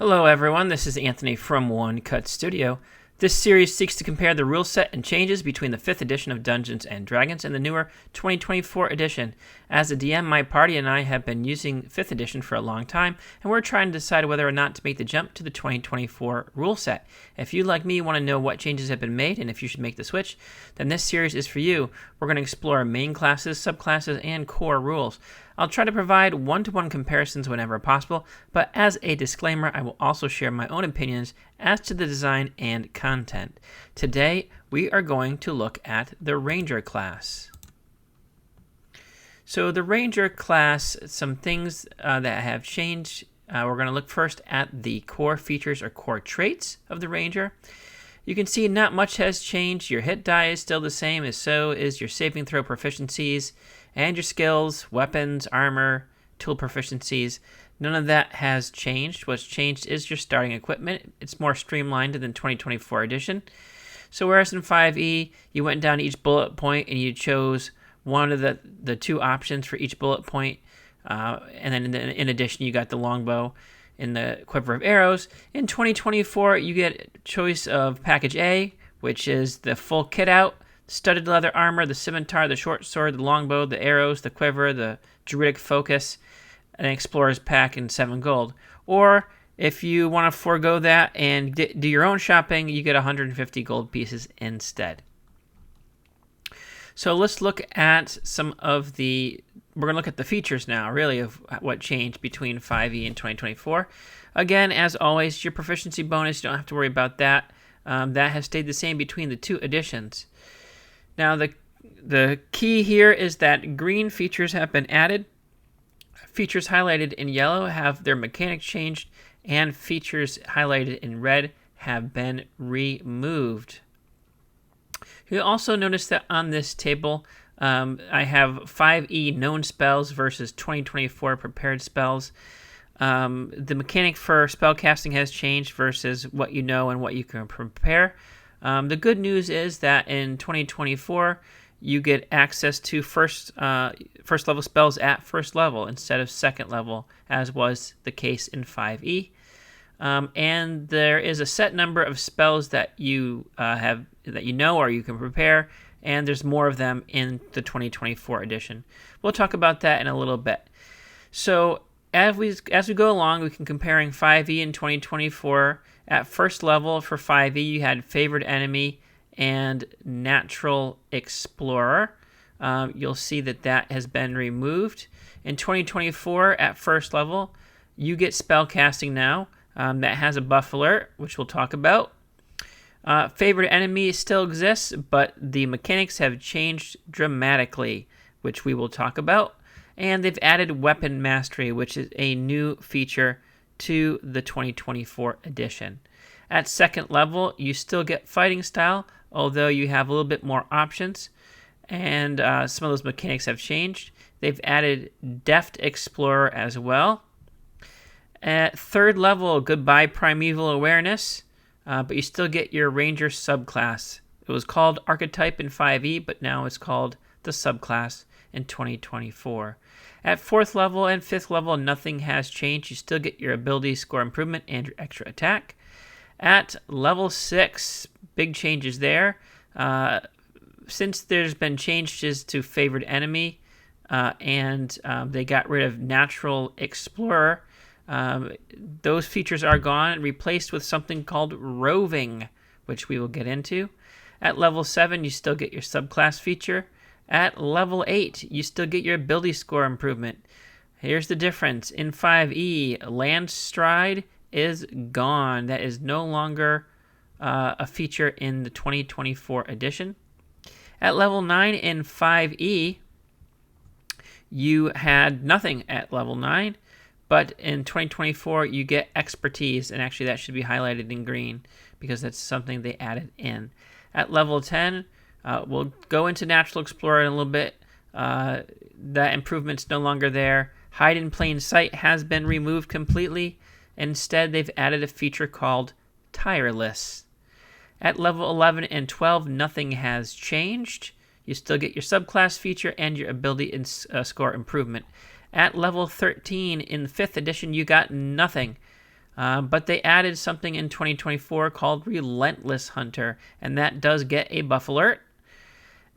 Hello everyone, this is Anthony from One Cut Studio. This series seeks to compare the rule set and changes between the 5th edition of Dungeons & Dragons and the newer 2024 edition. As a DM, my party and I have been using 5th edition for a long time, and we're trying to decide whether or not to make the jump to the 2024 rule set. If you, like me, want to know what changes have been made and if you should make the switch, then this series is for you. We're going to explore main classes, subclasses, and core rules. I'll try to provide one-to-one comparisons whenever possible, but as a disclaimer, I will also share my own opinions as to the design and content. Today, we are going to look at the Ranger class. So the Ranger class, some things that have changed. We're going to look first at the core features or core traits of the Ranger. You can see not much has changed. Your hit die is still the same, as so is your saving throw proficiencies, and your skills, weapons, armor, tool proficiencies. None of that has changed. What's changed is your starting equipment. It's more streamlined than 2024 edition. So whereas in 5e, you went down to each bullet point and you chose one of the two options for each bullet point, and then in addition, you got the longbow and the quiver of arrows. In 2024, you get choice of package A, which is the full kit out, studded leather armor, the scimitar, the short sword, the longbow, the arrows, the quiver, the druidic focus, an explorer's pack, and 7 gold. Or if you want to forego that and do your own shopping, you get 150 gold pieces instead. So let's look at we're going to look at the features now, really, of what changed between 5e and 2024. Again, as always, your proficiency bonus, you don't have to worry about that. That has stayed the same between the two editions. Now, the key here is that green features have been added. Features highlighted in yellow have their mechanics changed, and features highlighted in red have been removed. You'll also notice that on this table, I have 5e known spells versus 2024 prepared spells. The mechanic for spellcasting has changed versus what you know and what you can prepare. The good news is that in 2024, you get access to first level spells at first level instead of second level, as was the case in 5e. And there is a set number of spells that you know or you can prepare, and there's more of them in the 2024 edition. We'll talk about that in a little bit. So as we go along, we can comparing 5e and 2024. At first level for 5e, you had Favored Enemy and Natural Explorer. You'll see that has been removed. In 2024, at first level, you get Spellcasting now. That has a buff alert, which we'll talk about. Favored Enemy still exists, but the mechanics have changed dramatically, which we will talk about. And they've added Weapon Mastery, which is a new feature to the 2024 edition. At second level, you still get Fighting Style, although you have a little bit more options, and some of those mechanics have changed. They've added Deft Explorer as well. At third level, goodbye Primeval Awareness, but you still get your Ranger subclass. It was called Archetype in 5e, but now it's called the subclass in 2024. At 4th level and 5th level, nothing has changed. You still get your ability score improvement and your extra attack. At level 6, big changes there. Since there's been changes to Favored Enemy, and they got rid of Natural Explorer, those features are gone and replaced with something called Roving, which we will get into. At level 7, you still get your subclass feature. At level 8, you still get your ability score improvement. Here's the difference. In 5e, Land Stride is gone. That is no longer a feature in the 2024 edition. At level 9 in 5e, you had nothing at level 9, but in 2024, you get Expertise, and actually that should be highlighted in green because that's something they added in. At level 10, we'll go into Natural Explorer in a little bit. That improvement's no longer there. Hide in Plain Sight has been removed completely. Instead, they've added a feature called Tireless. At level 11 and 12, nothing has changed. You still get your subclass feature and your ability and score improvement. At level 13 in the 5th edition, you got nothing. But they added something in 2024 called Relentless Hunter, and that does get a buff alert.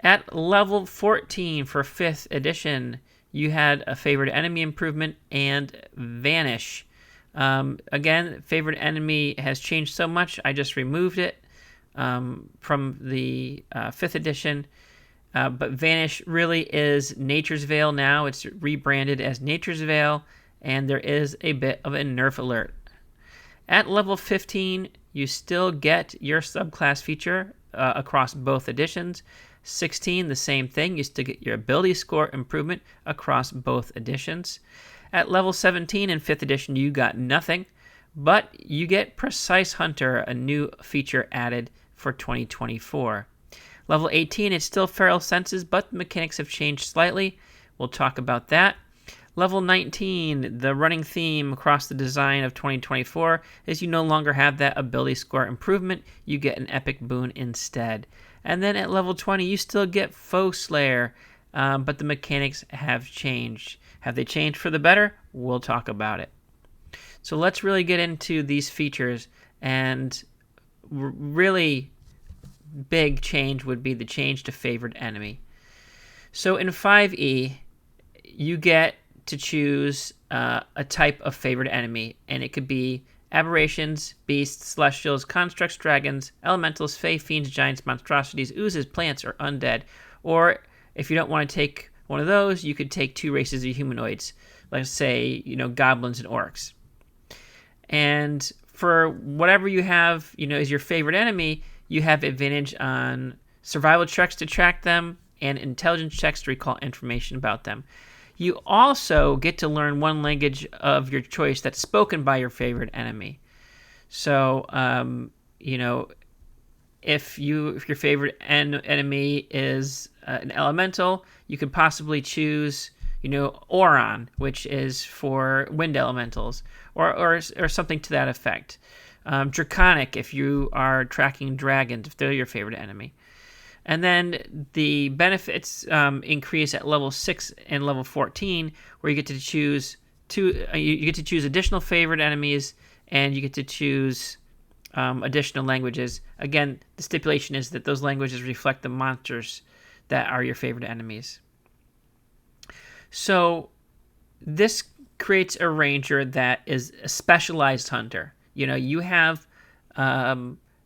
At level 14 for 5th edition, you had a favorite enemy improvement and Vanish. Again, favorite enemy has changed so much, I just removed it from the 5th edition. But Vanish really is Nature's Veil now. It's rebranded as Nature's Veil, and there is a bit of a nerf alert. At level 15, you still get your subclass feature across both editions. 16, the same thing. You still get your ability score improvement across both editions. At level 17 in 5th edition, you got nothing, but you get Precise Hunter, a new feature added for 2024. Level 18, it's still Feral Senses, but the mechanics have changed slightly. We'll talk about that. Level 19, the running theme across the design of 2024 is you no longer have that ability score improvement. You get an epic boon instead. And then at level 20, you still get Foe Slayer, but the mechanics have changed. Have they changed for the better? We'll talk about it. So let's really get into these features, and really big change would be the change to favored enemy. So in 5e, you get to choose a type of favored enemy, and it could be aberrations, beasts, celestials, constructs, dragons, elementals, fae, fiends, giants, monstrosities, oozes, plants, or undead. Or if you don't want to take one of those, you could take 2 races of humanoids, let's say, goblins and orcs. And for whatever you have, is your favorite enemy, you have advantage on survival checks to track them and intelligence checks to recall information about them. You also get to learn one language of your choice that's spoken by your favorite enemy. So, if your favorite enemy is an elemental, you could possibly choose, Auron, which is for wind elementals, or something to that effect. Draconic, if you are tracking dragons, if they're your favorite enemy. And then the benefits increase at level 6 and level 14, where you get to choose additional favorite enemies, and you get to choose additional languages. Again, the stipulation is that those languages reflect the monsters that are your favorite enemies. So this creates a ranger that is a specialized hunter. You have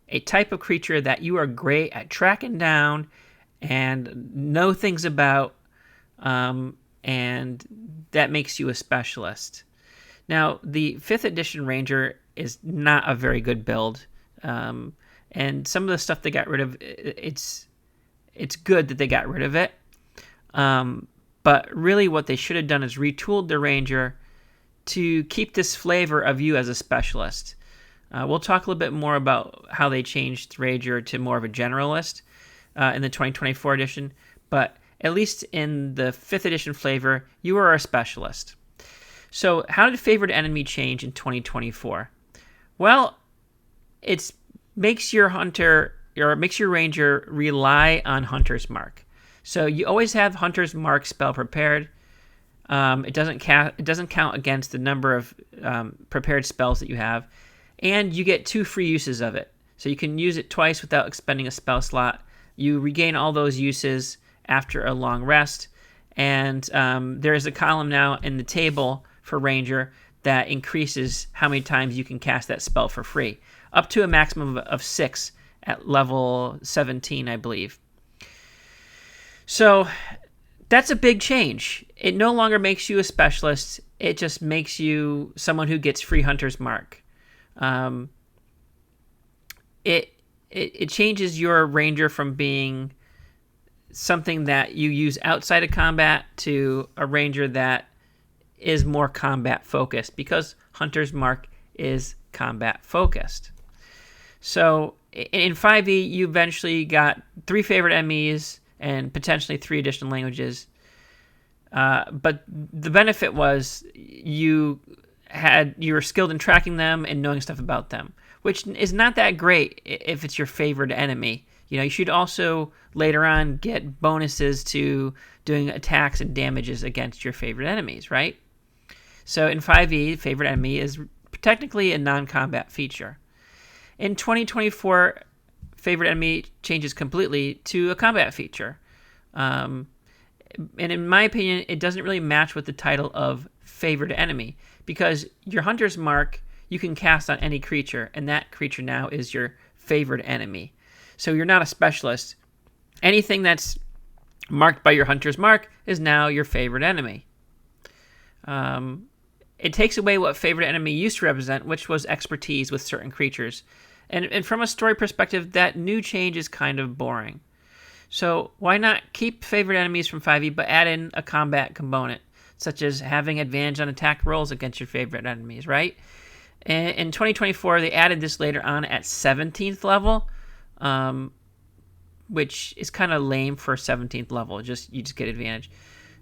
a type of creature that you are great at tracking down and know things about, and that makes you a specialist. Now, the 5th edition Ranger is not a very good build, and some of the stuff they got rid of, it's good that they got rid of it, but really what they should have done is retooled the Ranger to keep this flavor of you as a specialist. We'll talk a little bit more about how they changed Ranger to more of a generalist in the 2024 edition, but at least in the 5th edition flavor, you are a specialist. So how did favored enemy change in 2024? Well, it makes your Ranger rely on Hunter's Mark. So you always have Hunter's Mark spell prepared. It doesn't count against the number of prepared spells that you have. And you get 2 free uses of it. So you can use it twice without expending a spell slot. You regain all those uses after a long rest. And there is a column now in the table for Ranger that increases how many times you can cast that spell for free, up to a maximum of 6 at level 17, I believe. So that's a big change. It no longer makes you a specialist. It just makes you someone who gets free Hunter's Mark. It changes your Ranger from being something that you use outside of combat to a Ranger that is more combat focused, because Hunter's Mark is combat focused. So in 5e, you eventually got 3 favorite enemies and potentially 3 additional languages. But the benefit was you were skilled in tracking them and knowing stuff about them, which is not that great if it's your favorite enemy. You should also later on get bonuses to doing attacks and damages against your favorite enemies, right? So in 5e, favorite enemy is technically a non-combat feature. In 2024, favorite enemy changes completely to a combat feature. And in my opinion, it doesn't really match with the title of favorite enemy, because your Hunter's Mark you can cast on any creature, and that creature now is your favorite enemy. So you're not a specialist. Anything that's marked by your Hunter's Mark is now your favorite enemy. It takes away what favorite enemy used to represent, which was expertise with certain creatures. And from a story perspective, that new change is kind of boring. So why not keep favorite enemies from 5e, but add in a combat component, such as having advantage on attack rolls against your favorite enemies, right? And in 2024, they added this later on at 17th level, which is kind of lame for 17th level. You just get advantage.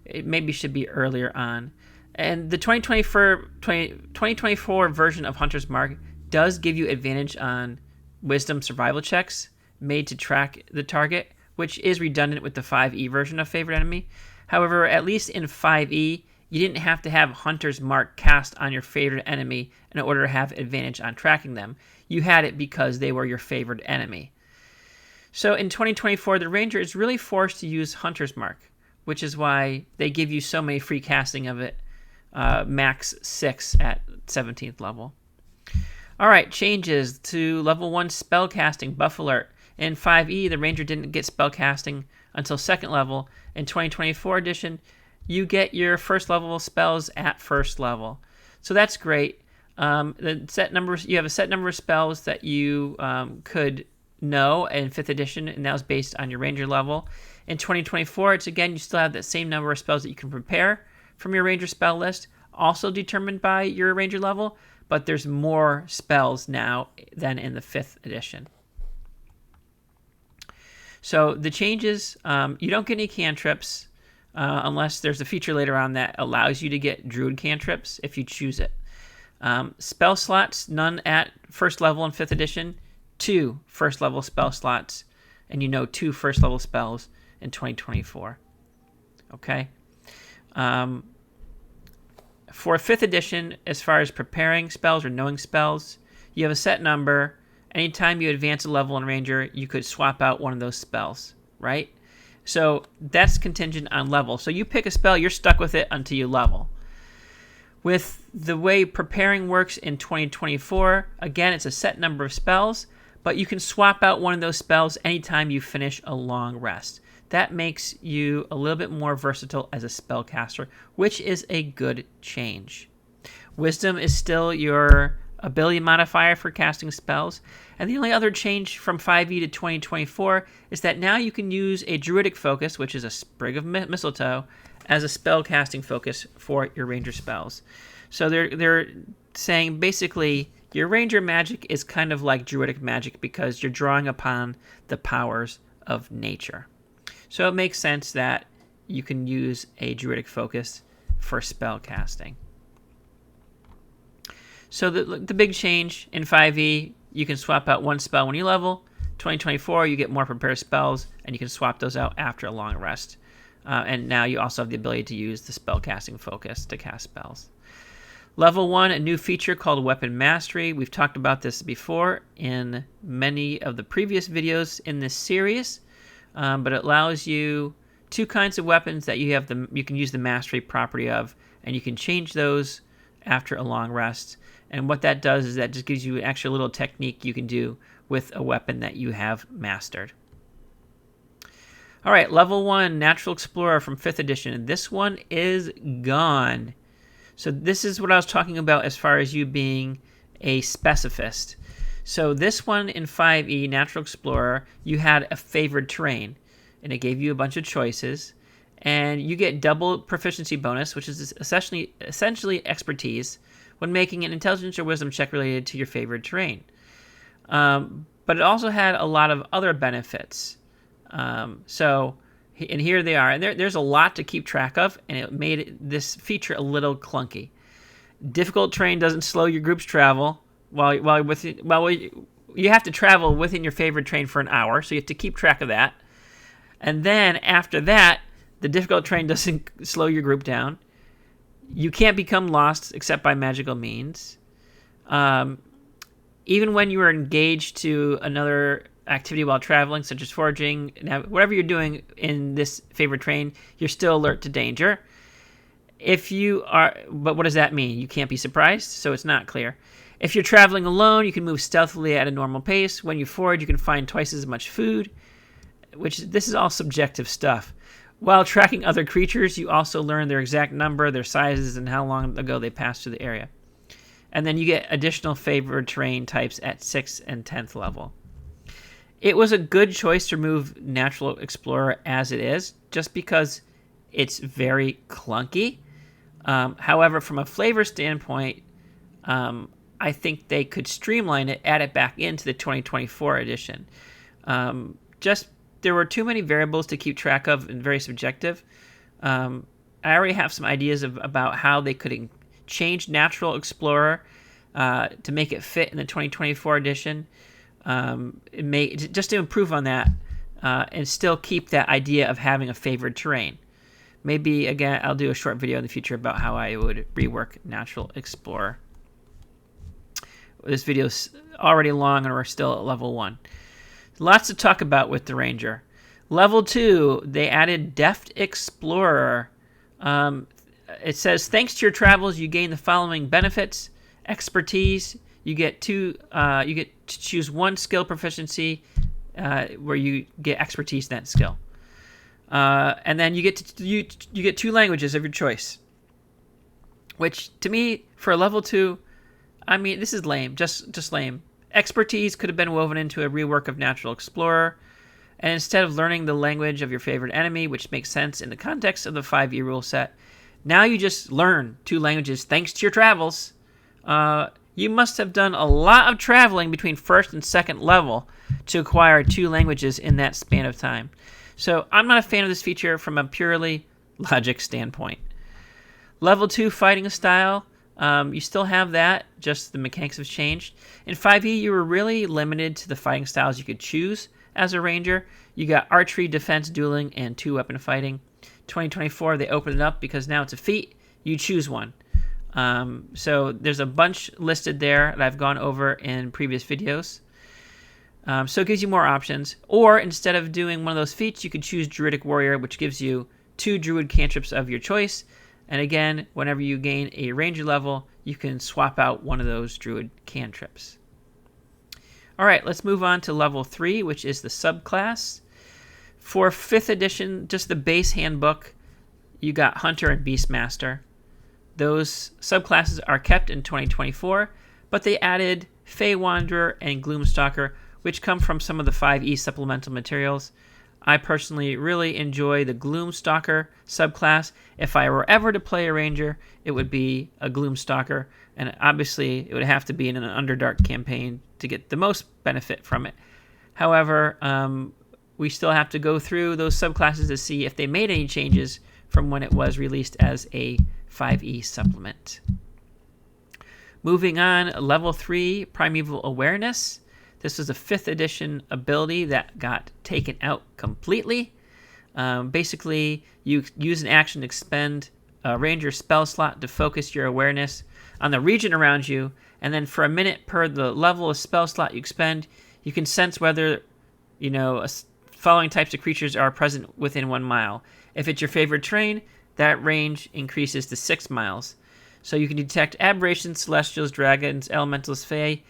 It maybe should be earlier on. And the 2024 version of Hunter's Mark does give you advantage on wisdom survival checks made to track the target, which is redundant with the 5e version of favorite enemy. However, at least in 5e, you didn't have to have Hunter's Mark cast on your favorite enemy in order to have advantage on tracking them. You had it because they were your favorite enemy. So in 2024, the Ranger is really forced to use Hunter's Mark, which is why they give you so many free casting of it, max 6 at 17th level. All right, changes to level 1 spellcasting, buff alert. In 5e, the Ranger didn't get spellcasting until 2nd level. In 2024 edition, you get your first level spells at 1st level. So that's great. You have a set number of spells that you could know in 5th edition, and that was based on your Ranger level. In 2024, it's again, you still have that same number of spells that you can prepare from your Ranger spell list, also determined by your Ranger level, but there's more spells now than in the 5th edition. So the changes, you don't get any cantrips unless there's a feature later on that allows you to get Druid cantrips if you choose it. Spell slots, none at 1st level in 5th edition, 2 1st level spell slots, and 2 1st level spells in 2024. Okay? For 5th edition, as far as preparing spells or knowing spells, you have a set number. Anytime you advance a level in Ranger, you could swap out one of those spells, right? So that's contingent on level. So you pick a spell, you're stuck with it until you level. With the way preparing works in 2024, again, it's a set number of spells, but you can swap out one of those spells anytime you finish a long rest. That makes you a little bit more versatile as a spellcaster, which is a good change. Wisdom is still your ability modifier for casting spells, and the only other change from 5e to 2024 is that now you can use a Druidic focus, which is a sprig of mistletoe, as a spell casting focus for your Ranger spells. So they're saying basically your Ranger magic is kind of like Druidic magic because you're drawing upon the powers of nature. So it makes sense that you can use a Druidic focus for spell casting. So the big change in 5e, you can swap out one spell when you level. 2024, you get more prepared spells, and you can swap those out after a long rest. And now you also have the ability to use the spell casting focus to cast spells. Level 1, a new feature called Weapon Mastery. We've talked about this before in many of the previous videos in this series, but it allows you 2 kinds of weapons that you can use the mastery property of, and you can change those after a long rest. And what that does is that just gives you an extra little technique you can do with a weapon that you have mastered. All right, level 1, Natural Explorer from 5th edition. This one is gone. So this is what I was talking about as far as you being a specifist. So this one in 5e, Natural Explorer, you had a favored terrain, and it gave you a bunch of choices. And you get double proficiency bonus, which is essentially expertise, when making an intelligence or wisdom check related to your favored terrain. But it also had a lot of other benefits. And here they are. And there's a lot to keep track of, and it made this feature a little clunky. Difficult terrain doesn't slow your group's travel. You have to travel within your favorite terrain for an hour, so you have to keep track of that. And then after that, the difficult terrain doesn't slow your group down. You can't become lost except by magical means. Even when you are engaged to another activity while traveling, such as foraging, whatever you're doing in this favorite terrain, you're still alert to danger. But what does that mean? You can't be surprised, so it's not clear. If you're traveling alone, you can move stealthily at a normal pace. When you forage, you can find twice as much food, this is all subjective stuff. While tracking other creatures, you also learn their exact number, their sizes, and how long ago they passed through the area. And then you get additional favored terrain types at 6th and 10th level. It was a good choice to remove Natural Explorer as it is, just because it's very clunky. However, from a flavor standpoint, I think they could streamline it, add it back into the 2024 edition. There were too many variables to keep track of and very subjective. I already have some ideas about how they could change Natural Explorer to make it fit in the 2024 edition. Just to improve on that and still keep that idea of having a favored terrain. Maybe, again, I'll do a short video in the future about how I would rework Natural Explorer. This video's already long and we're still at level 1. Lots to talk about with the Ranger. Level 2, they added Deft Explorer. It says, thanks to your travels, you gain the following benefits. Expertise, you get to choose one skill proficiency where you get expertise in that skill. And then you get 2 languages of your choice. Which, to me, for a level 2, I mean, this is lame, just lame. Expertise could have been woven into a rework of Natural Explorer, and instead of learning the language of your favorite enemy, which makes sense in the context of the 5e rule set, now you just learn 2 languages thanks to your travels. You must have done a lot of traveling between 1st and 2nd level to acquire 2 languages in that span of time. So I'm not a fan of this feature from a purely logic standpoint. Level 2 fighting style. You still have that, just the mechanics have changed. In 5e, you were really limited to the fighting styles you could choose as a ranger. You got archery, defense, dueling, and 2-weapon fighting. 2024, they opened it up because now it's a feat. You choose one. So there's a bunch listed there that I've gone over in previous videos. So it gives you more options. Or instead of doing one of those feats, you could choose Druidic Warrior, which gives you 2 Druid cantrips of your choice. And again, whenever you gain a ranger level, you can swap out one of those Druid cantrips. All right, let's move on to level 3, which is the subclass. For 5th edition, just the base handbook, you got Hunter and Beastmaster. Those subclasses are kept in 2024, but they added Fey Wanderer and Gloomstalker, which come from some of the 5e supplemental materials. I personally really enjoy the Gloomstalker subclass. If I were ever to play a ranger, it would be a Gloomstalker, and obviously it would have to be in an Underdark campaign to get the most benefit from it. However, we still have to go through those subclasses to see if they made any changes from when it was released as a 5e supplement. Moving on, level 3, Primeval Awareness. This was a 5th edition ability that got taken out completely. Basically, you use an action to expend a ranger spell slot to focus your awareness on the region around you, and then for a minute per the level of spell slot you expend, you can sense whether, following types of creatures are present within 1 mile. If it's your favorite terrain, that range increases to 6 miles. So you can detect aberrations, celestials, dragons, elementals, fae,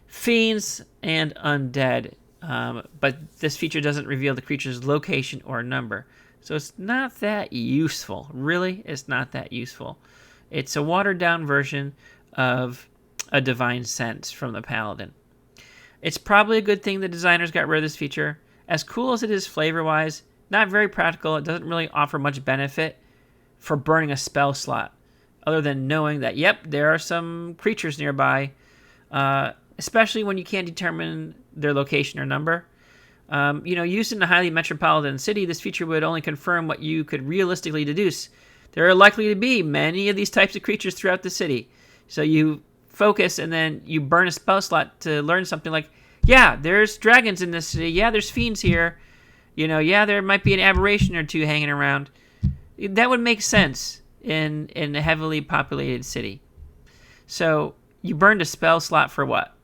fiends, and undead. But this feature doesn't reveal the creature's location or number. So it's not that useful. Really, it's not that useful. It's a watered-down version of a Divine Sense from the Paladin. It's probably a good thing the designers got rid of this feature. As cool as it is flavor-wise, not very practical. It doesn't really offer much benefit for burning a spell slot, other than knowing that, yep, there are some creatures nearby, especially when you can't determine their location or number. Used in a highly metropolitan city, this feature would only confirm what you could realistically deduce. There are likely to be many of these types of creatures throughout the city. So you focus and then you burn a spell slot to learn something like, yeah, there's dragons in this city. Yeah, there's fiends here. Yeah, there might be an aberration or 2 hanging around. That would make sense in a heavily populated city. So you burned a spell slot for what?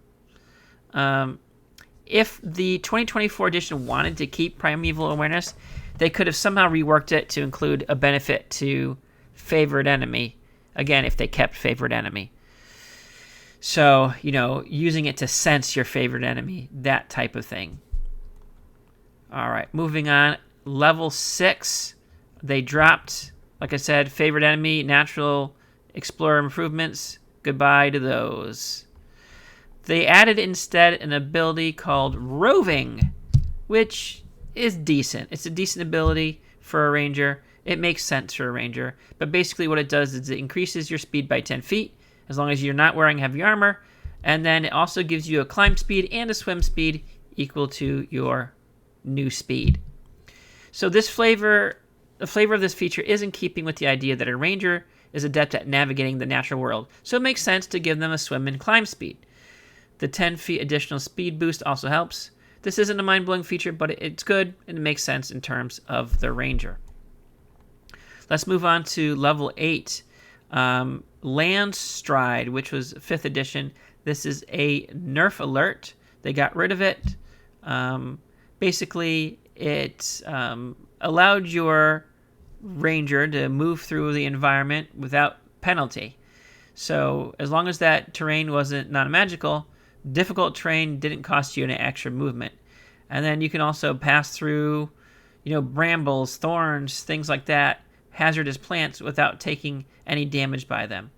If the 2024 edition wanted to keep Primeval Awareness, they could have somehow reworked it to include a benefit to Favored Enemy. Again, if they kept Favored Enemy. So, using it to sense your favorite enemy, that type of thing. All right, moving on. Level 6, they dropped, like I said, Favorite Enemy, Natural Explorer improvements. Goodbye to those. They added instead an ability called Roving, which is decent. It's a decent ability for a ranger. It makes sense for a ranger. But basically what it does is it increases your speed by 10 feet, as long as you're not wearing heavy armor. And then it also gives you a climb speed and a swim speed equal to your new speed. So the flavor of this feature is in keeping with the idea that a ranger is adept at navigating the natural world. So it makes sense to give them a swim and climb speed. The 10 feet additional speed boost also helps. This isn't a mind-blowing feature, but it's good and it makes sense in terms of the ranger. Let's move on to level 8. Landstride, which was 5th edition. This is a nerf alert. They got rid of it. Basically, it allowed your ranger to move through the environment without penalty. So as long as that terrain wasn't non-magical, difficult terrain didn't cost you any extra movement. And then you can also pass through, brambles, thorns, things like that, hazardous plants without taking any damage by them.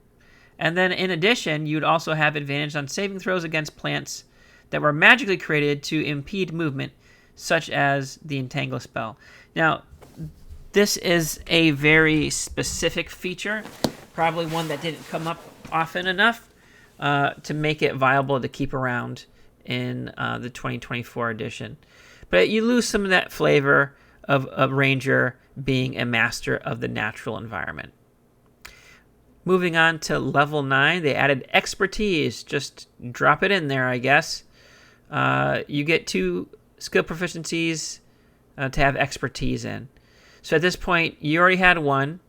And then in addition, you'd also have advantage on saving throws against plants that were magically created to impede movement, such as the Entangle spell. Now, this is a very specific feature, probably one that didn't come up often enough to make it viable to keep around in the 2024 edition. But you lose some of that flavor of a ranger being a master of the natural environment. Moving on to level 9, they added expertise. Just drop it in there, I guess. You get 2 skill proficiencies to have expertise in. So at this point, you already had 1.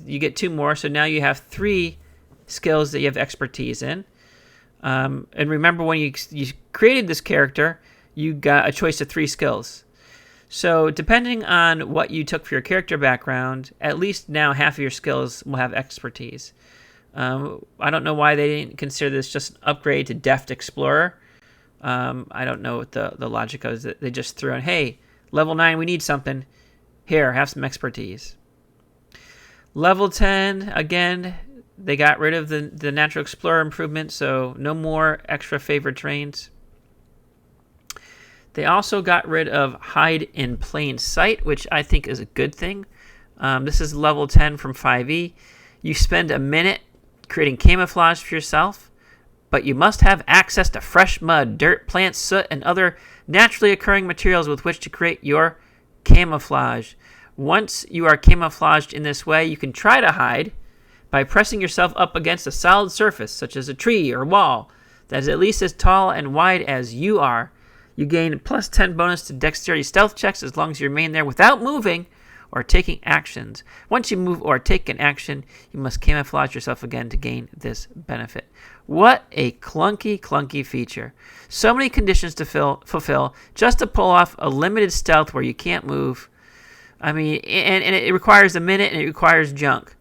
You get 2 more, so now you have 3 skills that you have expertise in. And remember, when you created this character, you got a choice of 3 skills. So depending on what you took for your character background, at least now half of your skills will have expertise. I don't know why they didn't consider this just an upgrade to Deft Explorer. I don't know what the logic is. They just threw in, hey, level 9, we need something. Here, have some expertise. Level 10, again, they got rid of the Natural Explorer improvement, so no more extra favored terrains. They also got rid of Hide in Plain Sight, which I think is a good thing. This is level 10 from 5e. You spend a minute creating camouflage for yourself, but you must have access to fresh mud, dirt, plants, soot, and other naturally occurring materials with which to create your camouflage. Once you are camouflaged in this way, you can try to hide by pressing yourself up against a solid surface, such as a tree or wall, that is at least as tall and wide as you are. You gain plus 10 bonus to dexterity stealth checks as long as you remain there without moving or taking actions. Once you move or take an action, you must camouflage yourself again to gain this benefit. What a clunky feature. So many conditions to fulfill just to pull off a limited stealth where you can't move. I mean, and it requires a minute and it requires junk.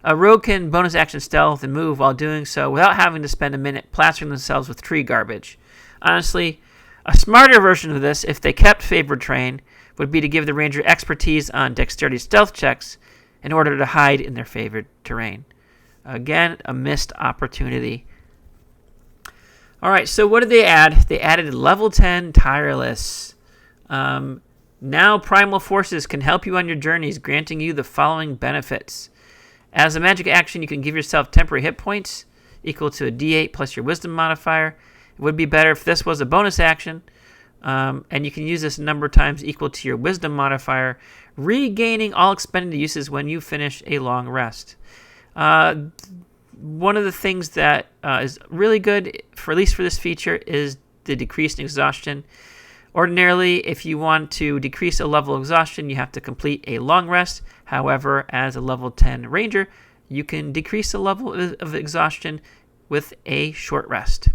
A rogue can bonus action stealth and move while doing so without having to spend a minute plastering themselves with tree garbage. Honestly, a smarter version of this, if they kept favored terrain, would be to give the ranger expertise on dexterity stealth checks in order to hide in their favored terrain. Again, a missed opportunity. All right, so what did they add? They added level 10 Tireless. Now Primal Forces can help you on your journeys, granting you the following benefits. As a magic action, you can give yourself temporary hit points equal to a d8 plus your wisdom modifier. It would be better if this was a bonus action, and you can use this a number of times equal to your wisdom modifier, regaining all expended uses when you finish a long rest. One of the things that is really good, for at least for this feature, is the decreased exhaustion. Ordinarily, if you want to decrease a level of exhaustion, you have to complete a long rest. However, as a level 10 ranger, you can decrease the level of exhaustion with a short rest.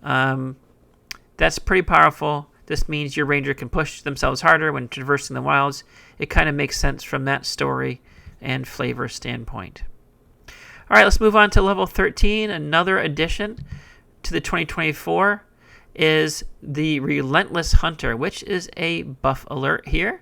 That's pretty powerful. This means your ranger can push themselves harder when traversing the wilds. It kind of makes sense from that story and flavor standpoint. All right, let's move on to level 13. Another addition to the 2024 is the Relentless Hunter, which is a buff alert here.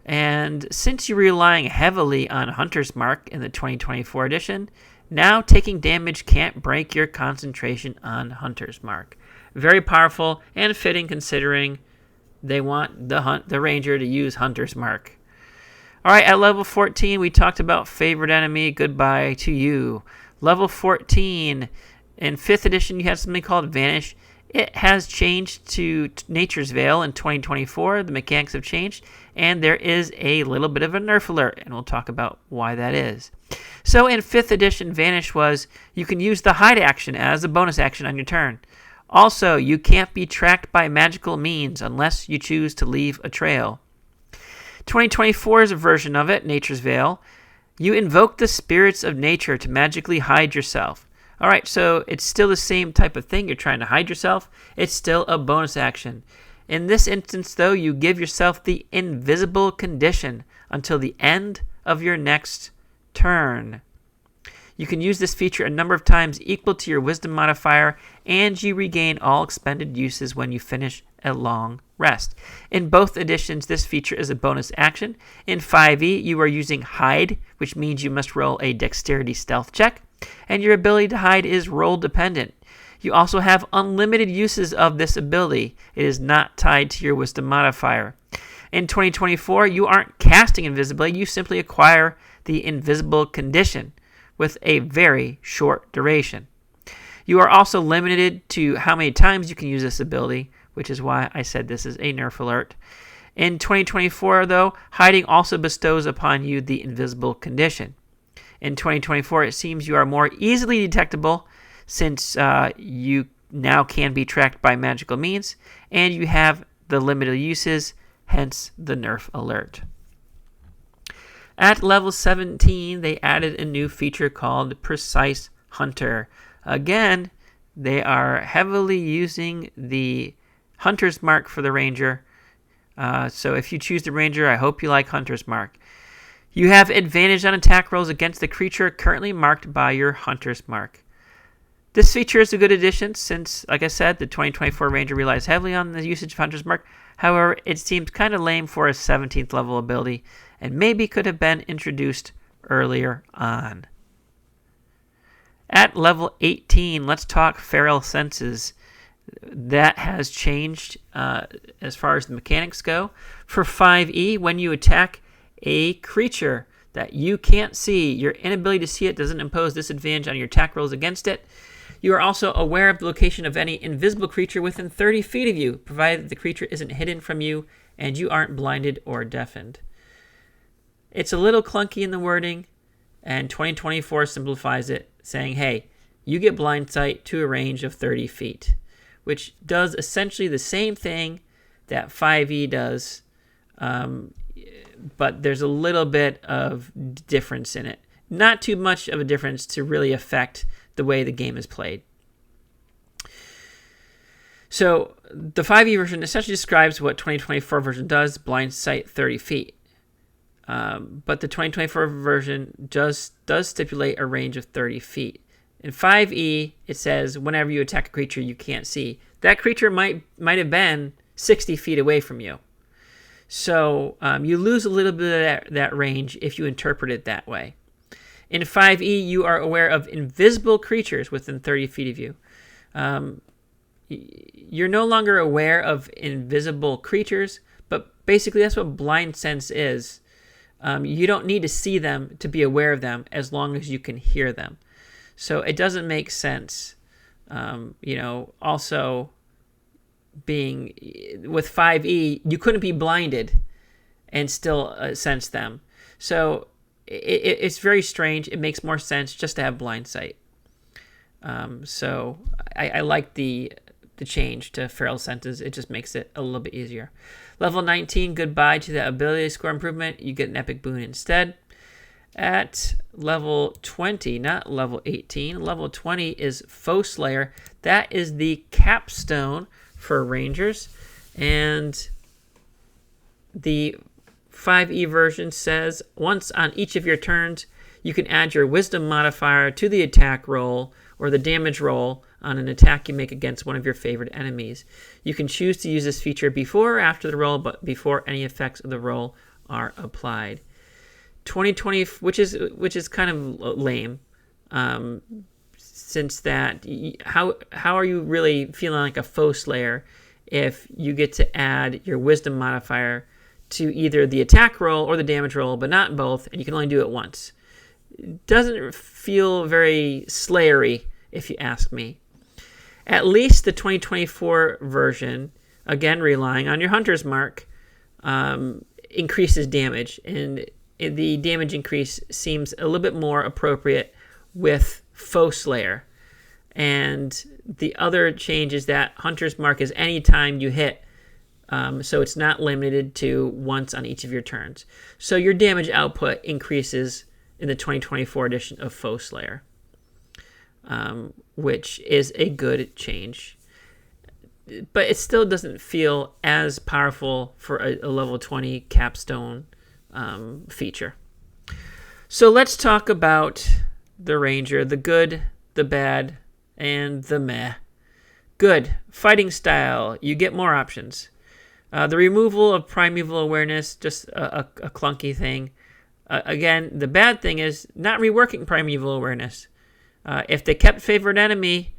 And since you're relying heavily on Hunter's Mark in the 2024 edition, now taking damage can't break your concentration on Hunter's Mark. Very powerful and fitting considering they want the ranger to use Hunter's Mark. All right, at level 14, we talked about favorite enemy. Goodbye to you. Level 14, in 5th edition, you have something called Vanish. It has changed to Nature's Veil in 2024. The mechanics have changed, and there is a little bit of a nerf alert, and we'll talk about why that is. So in 5th edition, Vanish was you can use the hide action as a bonus action on your turn. Also, you can't be tracked by magical means unless you choose to leave a trail. 2024's version of it, Nature's Veil, you invoke the spirits of nature to magically hide yourself. All right, so it's still the same type of thing. You're trying to hide yourself. It's still a bonus action. In this instance, though, you give yourself the invisible condition until the end of your next turn. You can use this feature a number of times equal to your wisdom modifier, and you regain all expended uses when you finish a long rest. In both editions, this feature is a bonus action. In 5e, you are using hide, which means you must roll a dexterity stealth check, and your ability to hide is roll dependent. You also have unlimited uses of this ability. It is not tied to your wisdom modifier. In 2024, you aren't casting invisibility, you simply acquire the invisible condition with a very short duration. You are also limited to how many times you can use this ability, which is why I said this is a nerf alert. In 2024, though, hiding also bestows upon you the invisible condition. In 2024, it seems you are more easily detectable since you now can be tracked by magical means, and you have the limited uses, hence the nerf alert. At level 17, they added a new feature called Precise Hunter. Again, they are heavily using the Hunter's Mark for the Ranger. So if you choose the Ranger, I hope you like Hunter's Mark. You have advantage on attack rolls against the creature currently marked by your Hunter's Mark. This feature is a good addition since, like I said, the 2024 Ranger relies heavily on the usage of Hunter's Mark. However, it seems kind of lame for a 17th level ability and maybe could have been introduced earlier on. At level 18, let's talk Feral Senses. That has changed as far as the mechanics go. For 5e, when you attack a creature that you can't see, your inability to see it doesn't impose disadvantage on your attack rolls against it. You are also aware of the location of any invisible creature within 30 feet of you, provided the creature isn't hidden from you and you aren't blinded or deafened. It's a little clunky in the wording, and 2024 simplifies it, saying, hey, you get blind sight to a range of 30 feet, which does essentially the same thing that 5e does, but there's a little bit of difference in it. Not too much of a difference to really affect the way the game is played. So the 5e version essentially describes what 2024 version does, blind sight 30 feet. But the 2024 version does stipulate a range of 30 feet. In 5e, it says whenever you attack a creature you can't see. That creature might have been 60 feet away from you. So you lose a little bit of that range if you interpret it that way. In 5e, you are aware of invisible creatures within 30 feet of you. You're no longer aware of invisible creatures, but basically that's what blind sense is. You don't need to see them to be aware of them as long as you can hear them. So it doesn't make sense. Also being with 5e, you couldn't be blinded and still sense them. So it's very strange. It makes more sense just to have blind sight. So I like the change to Feral Senses. It just makes it a little bit easier. Level 19, goodbye to the ability score improvement. You get an epic boon instead. At level 20, not level 18, level 20 is Foe Slayer. That is the capstone for Rangers. And the 5e version says, once on each of your turns, you can add your Wisdom modifier to the attack roll or the damage roll on an attack you make against one of your favorite enemies. You can choose to use this feature before or after the roll, but before any effects of the roll are applied. 2020, which is kind of lame, since that, how are you really feeling like a Foe Slayer if you get to add your Wisdom modifier to either the attack roll or the damage roll, but not both, and you can only do it once? It doesn't feel very slayery, if you ask me. At least the 2024 version, again relying on your Hunter's Mark, increases damage, and the damage increase seems a little bit more appropriate with Foe Slayer. And the other change is that Hunter's Mark is any time you hit, so it's not limited to once on each of your turns. So your damage output increases in the 2024 edition of Foe Slayer, which is a good change. But it still doesn't feel as powerful for a level 20 capstone feature. So let's talk about the Ranger, the good, the bad, and the meh. Good. Fighting style. You get more options. The removal of Primeval Awareness, just a clunky thing. Again, the bad thing is not reworking Primeval Awareness. If they kept Favorite Enemy,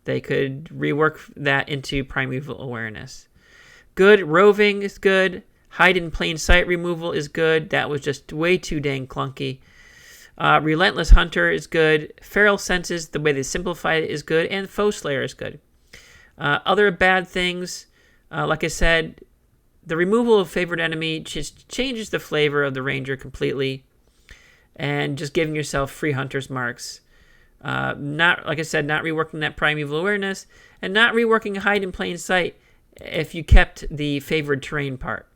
they could rework that into Primeval Awareness. Good. Roving is good. Hide in Plain Sight removal is good. That was just way too dang clunky. Relentless Hunter is good. Feral Senses, the way they simplified it, is good. And Foe Slayer is good. Other bad things, like I said, the removal of Favorite Enemy just changes the flavor of the Ranger completely. And just giving yourself free Hunter's Marks. Not, like I said, not reworking that Primeval Awareness. And not reworking Hide in Plain Sight if you kept the favored terrain part.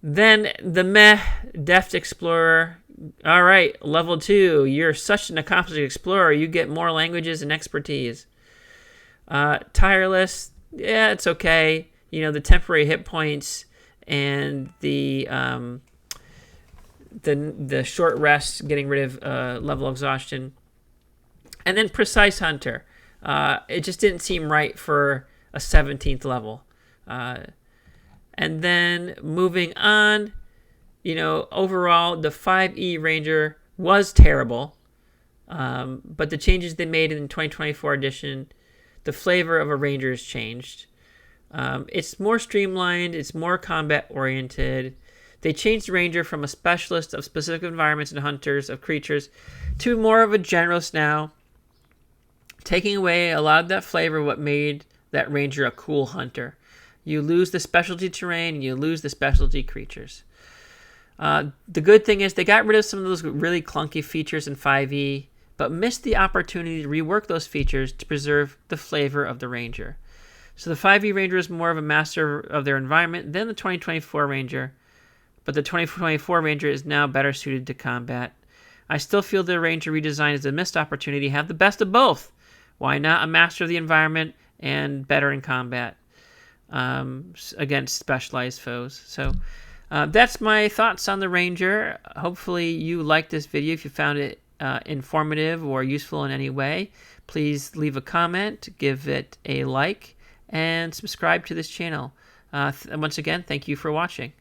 Then the meh, Deft Explorer. All right, level 2. You're such an accomplished explorer. You get more languages and expertise. Tireless. Yeah, it's okay. You know, the temporary hit points and the short rest, getting rid of level exhaustion. And then Precise Hunter. It just didn't seem right for a 17th level. And then moving on, you know, overall, the 5e Ranger was terrible. But the changes they made in the 2024 edition, the flavor of a Ranger has changed. It's more streamlined. It's more combat-oriented. They changed the Ranger from a specialist of specific environments and hunters of creatures to more of a generalist now, taking away a lot of that flavor, what made that Ranger a cool hunter. You lose the specialty terrain, and you lose the specialty creatures. The good thing is they got rid of some of those really clunky features in 5e, but missed the opportunity to rework those features to preserve the flavor of the Ranger. So the 5e Ranger is more of a master of their environment than the 2024 Ranger, but the 2024 Ranger is now better suited to combat. I still feel the Ranger redesign is a missed opportunity to have the best of both. Why not a master of the environment and better in combat against specialized foes? So that's my thoughts on the Ranger. Hopefully you liked this video. If you found it informative or useful in any way, please leave a comment, give it a like, and subscribe to this channel. Once again, thank you for watching.